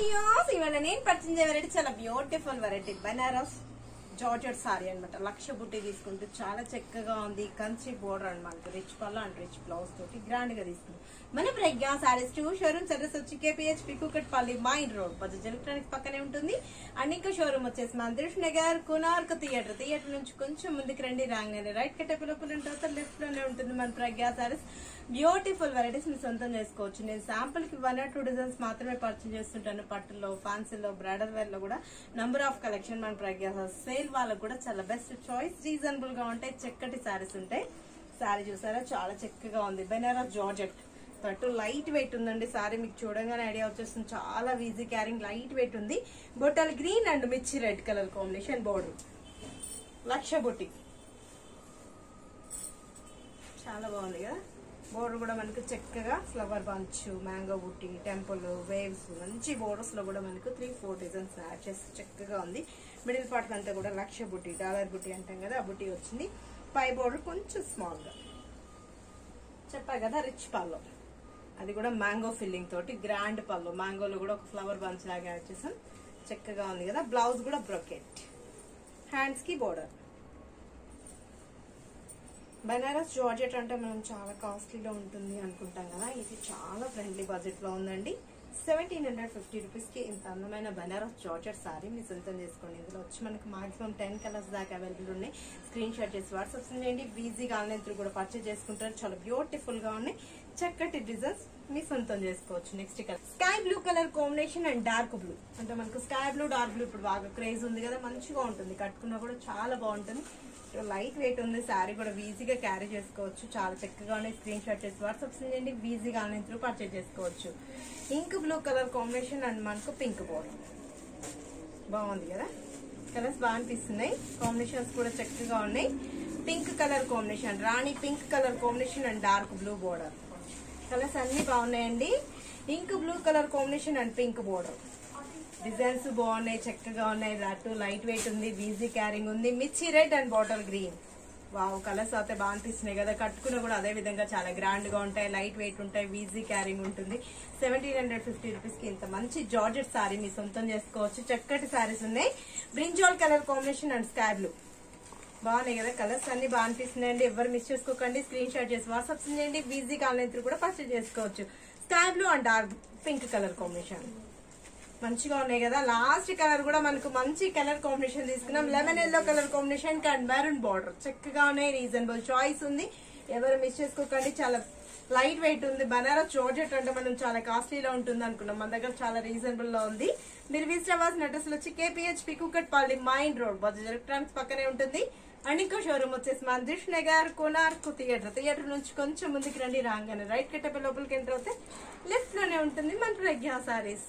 Viewers ఇవాళ నేను purchase variety చాలా beautiful variety Banaras georgette sorry అన్నమాట. లక్ష బుట్టి తీసుకుంటూ చాలా చక్కగా ఉంది. కంచి బోర్డర్ అన్నమాట. రిచ్ పళ్ళు అండ్ రిచ్ బ్లౌజ్ తోటి గ్రాండ్ గా తీసుకుంది. మన ప్రజ్ఞా సారీస్ 2 షోరూమ్స్ అడ్రస్ వచ్చి KPHP Kukatpally mine road Bajaj electronics పక్కనే ఉంటుంది. అండ్ ఇంకా షోరూమ్ వచ్చేసి మన దిల్ష్ నగర్ కోనార్క్ థియేటర్ నుంచి కొంచెం ముందుకు రండి. రాగానే రైట్ కట్టే లోపల తర్వాత లెఫ్ట్ లోనే ఉంటుంది మన ప్రజ్ఞా సారీస్. బ్యూటిఫుల్ వెరైటీస్ మీరు సొంతం చేసుకోవచ్చు. నేను శాంపుల్ కి 1 or 2 డిజైన్స్ మాత్రమే పర్చేజ్ చేస్తుంటాను. పట్టులో, ఫ్యాన్సీలో, బ్రైడల్ వేర్ లో కూడా నంబర్ ఆఫ్ కలెక్షన్ మన ప్రజ్ఞా సేల్ వాళ్ళకు కూడా చాలా బెస్ట్ చాయిస్. రీజనబుల్ గా ఉంటాయి. చక్కటి సారీస్ ఉంటాయి. సారీ చూసారా చాలా చక్కగా ఉంది. బెనారస్ జార్జెట్ పట్టు లైట్ వెయిట్ ఉందండి. సారీ మీకు చూడగానే ఐడియా వచ్చేస్తుంది. చాలా ఈజీ క్యారింగ్, లైట్ వెయిట్ ఉంది. బొట్టల్ గ్రీన్ అండ్ మిర్చి రెడ్ కలర్ కాంబినేషన్ బోర్డర్. లక్ష బుట్టి చాలా బాగుంది కదా. బోర్డర్ కూడా మనకు చక్కగా ఫ్లవర్ బంచ్, మ్యాంగో బుట్టి, టెంపుల్, వేవ్స్, మంచి బోర్డర్స్ లో కూడా మనకు 3-4 డిజైన్స్ యాడ్ చేసి చక్కగా ఉంది. మిడిల్ పార్ట్ అంతా కూడా లక్ష బుట్టి, డాలర్ బుట్టి అంటాం కదా, ఆ బుట్టి వచ్చింది. పై బోర్డర్ కొంచెం స్మాల్ గా చెప్పా కదా. రిచ్ పళ్ళు, అది కూడా మ్యాంగో ఫిల్లింగ్ తోటి గ్రాండ్ పళ్ళు. మ్యాంగోలో కూడా ఒక ఫ్లవర్ బంచ్ లాగా యాడ్ చేసాం. చక్కగా ఉంది కదా. బ్లౌజ్ కూడా బ్రొకెట్, హ్యాండ్స్ కి బోర్డర్. బనారస్ జార్జెట్ అంటే మనం చాలా కాస్ట్లీలో ఉంటుంది అనుకుంటాం కదా. ఇది చాలా ఫ్రెండ్లీ బడ్జెట్ లో ఉందండి. 1750 రూపీస్ కి ఇంత అందమైన బనారస్ జార్జెట్ సారీ మీరు సొంతం చేసుకోండి. ఇందులో వచ్చి మనకు మాక్సిమం 10 కలర్స్ దాకా అవైలబుల్ ఉన్నాయి. స్క్రీన్ షాట్ చేసి వాట్సాప్ చేయండి. ఈజీగా ఆన్లైన్ త్రూ కూడా పర్చేజ్ చేసుకుంటారు. చాలా బ్యూటిఫుల్ గా ఉన్నాయి. చక్కటి డిజైన్స్ మీ సొంతం చేసుకోవచ్చు. Next colour sky blue colour combination and dark blue. అంటే మనకు స్కై బ్లూ, డార్క్ బ్లూ ఇప్పుడు బాగా క్రేజ్ ఉంది కదా. మంచిగా ఉంటుంది. కట్టుకున్నా కూడా చాలా బాగుంటుంది. లైట్ వెయిట్ ఉంది. శారీ కూడా ఈజీగా క్యారీ చేసుకోవచ్చు. చాలా చక్కగా ఉన్నాయి. స్క్రీన్ షాట్ చేసి వాట్సాప్ చేయండి. ఈజీగా ఆన్లైన్ త్రూ పర్చేజ్ చేసుకోవచ్చు. Ink blue colour combination and మనకు పింక్ బోర్డర్ బాగుంది కదా. కలర్స్ బాగా అనిపిస్తున్నాయి. కాంబినేషన్స్ కూడా చక్కగా ఉన్నాయి. Pink colour combination, rani pink colour combination and dark blue border. Colours అన్ని బాగున్నాయండి. Ink blue colour combination and pink border. Designs బాగున్నాయి, చక్కగా ఉన్నాయి. అటు లైట్ వెయిట్ ఉంది. ఈజీ క్యారింగ్ ఉంది. మిర్చి red and bottle green. Wow, colours అయితే బాగా అనిపిస్తున్నాయి కదా. కట్టుకున్న కూడా అదే విధంగా చాలా గ్రాండ్ గా ఉంటాయి. లైట్ వెయిట్ ఉంటాయి. ఈజీ క్యారింగ్ ఉంటుంది. 1750 రూపీస్ కి ఇంత మంచి జార్జెట్ సారీ మీ సొంతం చేసుకోవచ్చు. చక్కటి సారీస్ ఉన్నాయి. Brinjal colour combination and sky blue బాగున్నాయి కదా. కలర్స్ అన్ని బాగా అనిపిస్తున్నాయండి. ఎవరు మిస్ చేసుకోకండి. స్క్రీన్ షాట్ చేసి వాట్సాప్ చేయండి. ఈజీగా ఆన్లైన్ త్రూ కూడా పర్చేజ్ చేసుకోవచ్చు. Sky blue and dark pink colour combination మంచిగా ఉన్నాయి కదా. లాస్ట్ కలర్ కూడా మనకు మంచి కలర్ కాంబినేషన్ తీసుకున్నాం. Lemon yellow colour combination and maroon border. చక్కగా ఉన్నాయి. రీజనబుల్ చాయిస్ ఉంది. ఎవరు మిస్ చేసుకోకండి. చాలా లైట్ వెయిట్ ఉంది. బనారస్ జార్జెట్ అంటే మనం చాలా కాస్ట్లీలో ఉంటుంది అనుకున్నాం. మన దగ్గర చాలా రీజనబుల్ లో ఉంది. మీరు విజిట్ అవ్వాల్సిన అడ్రస్ వచ్చి KPHP Kukatpally mine road Bajaj electronics పక్కనే ఉంటుంది. అండ్ ఇంకో షోరూమ్ వచ్చేసి మన దిల్ష్ నగర్ కోనార్క్ థియేటర్ నుంచి కొంచెం ముందుకు రండి. రాగానే రైట్ కట్టే లోపలికి ఎంటర్ అవుతే లెఫ్ట్ లోనే ఉంటుంది మన ప్రజ్ఞా సారీస్.